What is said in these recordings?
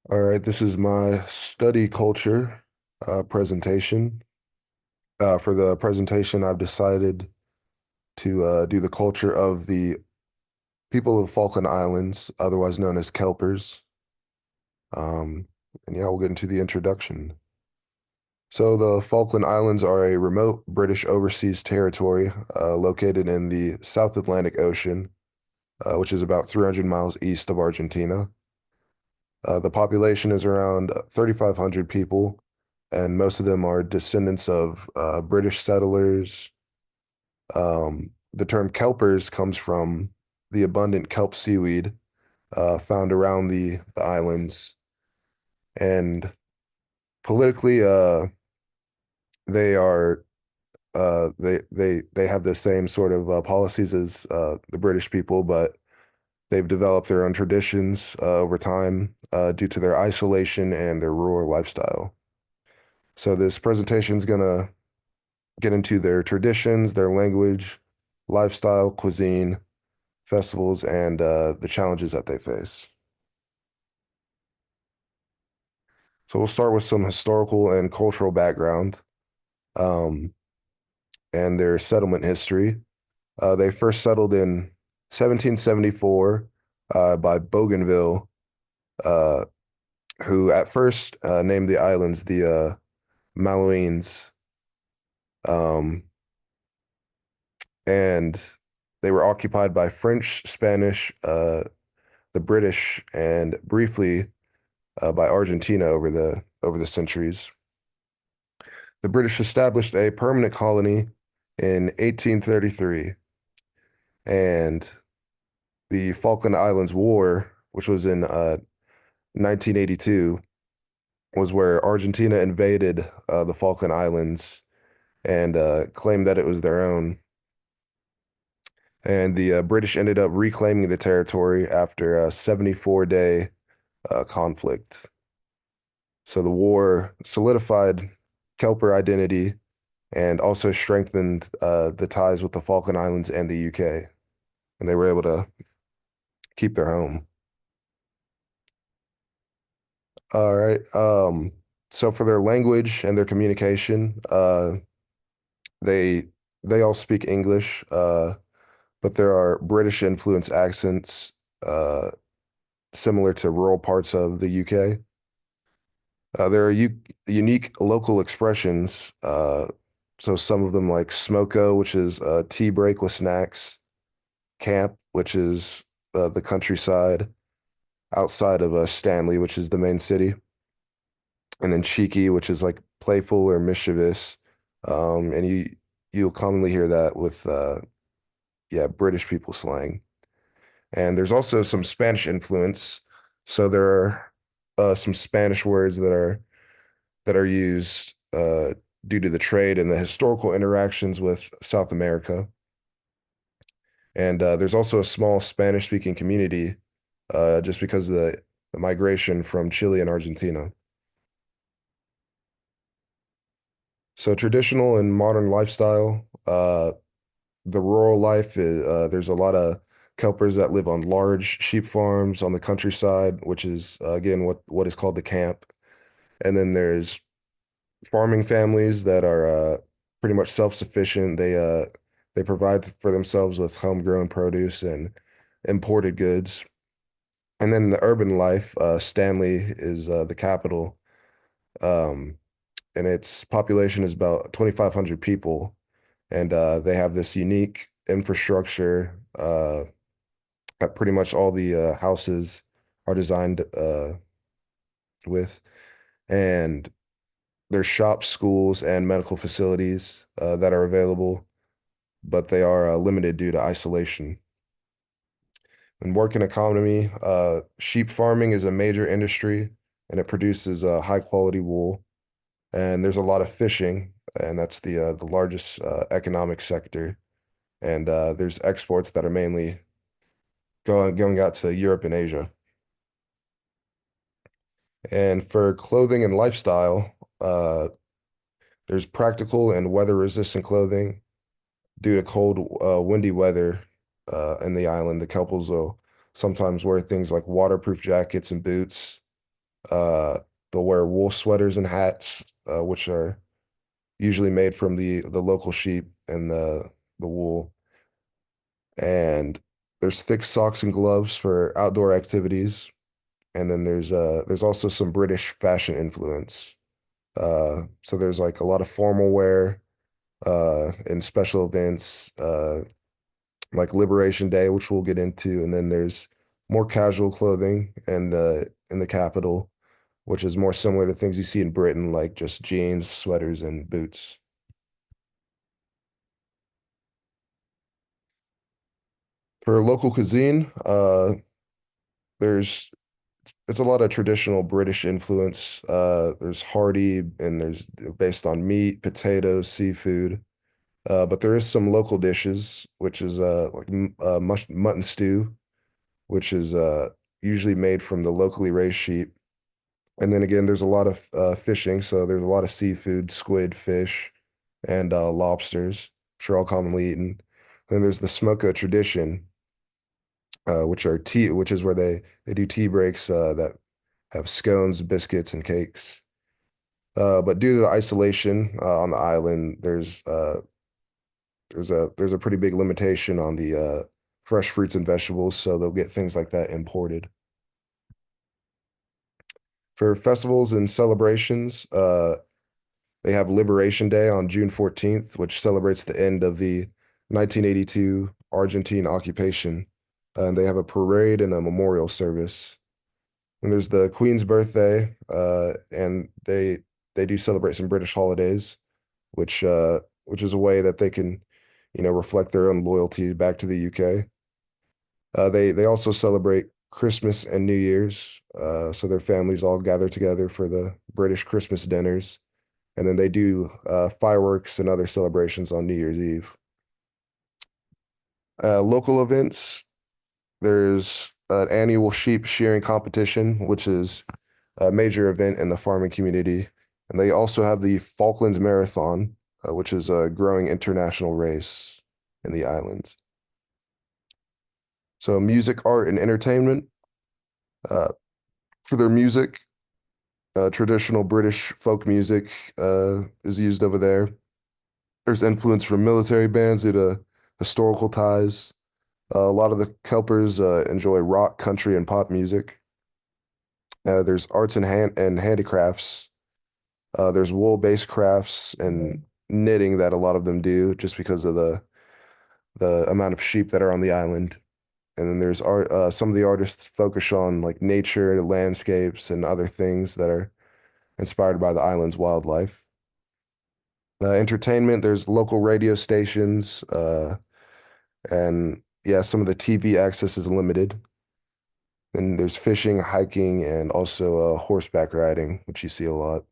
All right, this is my study culture presentation. For the presentation, I've decided to do the culture of the people of the Falkland Islands, otherwise known as Kelpers. Um, and yeah, we'll get into the introduction. So the Falkland Islands are a remote British overseas territory located in the South Atlantic Ocean, which is about 300 miles east of Argentina. The population is around 3,500 people, and most of them are descendants of British settlers. The term kelpers comes from the abundant kelp seaweed found around the islands. And politically, they are they have the same sort of policies as the British people, but they've developed their own traditions over time due to their isolation and their rural lifestyle. So this presentation is gonna get into their traditions, their language, lifestyle, cuisine, festivals, and the challenges that they face. So we'll start with some historical and cultural background um, and their settlement history. They first settled in 1774 by Bougainville, uh, who at first named the islands the Malouines. Um, and they were occupied by French, Spanish, the British, and briefly by Argentina over the centuries. The British established a permanent colony in 1833, and the Falkland Islands War, which was in 1982, was where Argentina invaded the Falkland Islands and claimed that it was their own. And the British ended up reclaiming the territory after a 74-day conflict. So the war solidified Kelper identity and also strengthened the ties with the Falkland Islands and the UK, and they were able to keep their home. All right. So for their language and their communication, they they all speak English, but there are British influence accents uh, similar to rural parts of the UK. There are u unique local expressions. So some of them like smoko, which is tea break with snacks, camp, which is the countryside outside of Stanley, which is the main city, and then cheeky, which is like playful or mischievous. And you'll commonly hear that with yeah, British people slang. And there's also some Spanish influence. So there are some Spanish words that are used due to the trade and the historical interactions with South America. And there's also a small Spanish-speaking community just because of the migration from Chile and Argentina. So traditional and modern lifestyle, the rural life is there's a lot of Kelpers that live on large sheep farms on the countryside, which is again what is called the camp. And then there's farming families that are pretty much self-sufficient. They provide for themselves with homegrown produce and imported goods. And then the urban life, Stanley is the capital, um, and its population is about 2,500 people, and they have this unique infrastructure that pretty much all the houses are designed with, and there's shops, schools, and medical facilities that are available, but they are limited due to isolation. And working economy, sheep farming is a major industry, and it produces high quality wool. And there's a lot of fishing, and that's the largest economic sector. And there's exports that are mainly going out to Europe and Asia. And for clothing and lifestyle, there's practical and weather-resistant clothing due to cold, windy weather in the island. The Kelpers will sometimes wear things like waterproof jackets and boots. Uh, they'll wear wool sweaters and hats, which are usually made from the local sheep and the wool. And there's thick socks and gloves for outdoor activities. And then there's also some British fashion influence. So there's like a lot of formal wear in special events, like Liberation Day, which we'll get into, and then there's more casual clothing and in the capital, which is more similar to things you see in Britain, like just jeans, sweaters, and boots. For local cuisine, there's it's a lot of traditional British influence. There's hearty and there's based on meat, potatoes, seafood. But there is some local dishes, which is like mutton stew, which is usually made from the locally raised sheep. And then again, there's a lot of fishing, so there's a lot of seafood, squid, fish, and lobsters, which are all commonly eaten. Then there's the smoker tradition, which is where they do tea breaks that have scones, biscuits, and cakes. But due to the isolation on the island, there's a pretty big limitation on the fresh fruits and vegetables, so they'll get things like that imported. For festivals and celebrations, they have Liberation Day on June 14th, which celebrates the end of the 1982 Argentine occupation. And they have a parade and a memorial service. And there's the Queen's birthday, and they do celebrate some British holidays, which is a way that they can, reflect their own loyalty back to the UK. They also celebrate Christmas and New Year's, so their families all gather together for the British Christmas dinners, and then they do fireworks and other celebrations on New Year's Eve. Local events, there's an annual sheep shearing competition, which is a major event in the farming community, and they also have the Falklands Marathon, which is a growing international race in the islands. So music, art, and entertainment. Uh, for their music, traditional British folk music is used over there. There's influence from military bands due to historical ties. A lot of the Kelpers enjoy rock, country, and pop music. There's arts and handicrafts. There's wool-based crafts and knitting that a lot of them do just because of the amount of sheep that are on the island. And then there's art. Some of the artists focus on like nature, landscapes, and other things that are inspired by the island's wildlife. Entertainment, there's local radio stations, and yeah, some of the TV access is limited. And there's fishing, hiking, and also horseback riding, which you see a lot.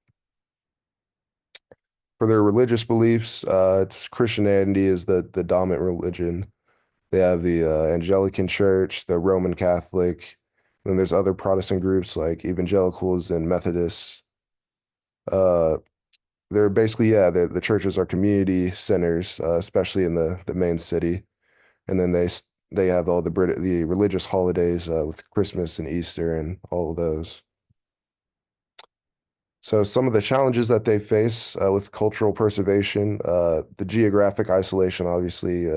For their religious beliefs, it's Christianity is the dominant religion. They have the Anglican Church, the Roman Catholic, then there's other Protestant groups like evangelicals and Methodists. Uh, they're basically, yeah, the churches are community centers, especially in the main city. And then they have all the religious holidays with Christmas and Easter and all of those. So some of the challenges that they face with cultural preservation, the geographic isolation, obviously,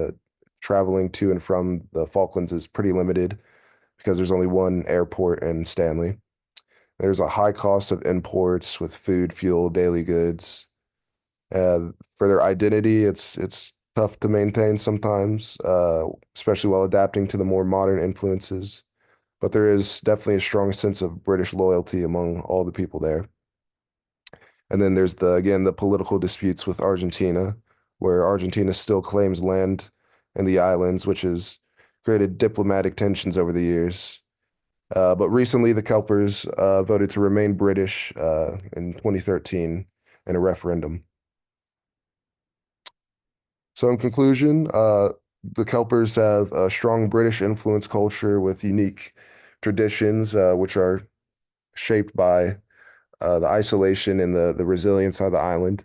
traveling to and from the Falklands is pretty limited because there's only one airport in Stanley. There's a high cost of imports with food, fuel, daily goods. For their identity, it's tough to maintain sometimes, especially while adapting to the more modern influences. But there is definitely a strong sense of British loyalty among all the people there. And then there's again the political disputes with Argentina, where Argentina still claims land in the islands, which has created diplomatic tensions over the years. But recently, the Kelpers voted to remain British in 2013 in a referendum. So, in conclusion, the Kelpers have a strong British influence culture with unique traditions, which are shaped by the isolation and the resilience of the island.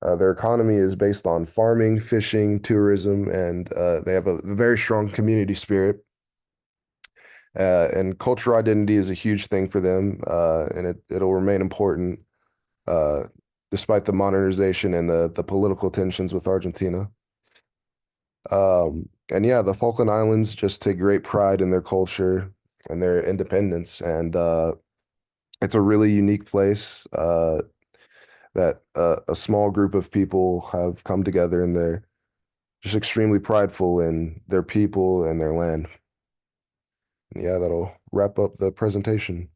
Their economy is based on farming, fishing, tourism, and they have a very strong community spirit. And cultural identity is a huge thing for them, and it'll remain important uh, despite the modernization and the political tensions with Argentina. And yeah, the Falkland Islands just take great pride in their culture and their independence, and it's a really unique place that a small group of people have come together, and they're just extremely prideful in their people and their land. Yeah, that'll wrap up the presentation.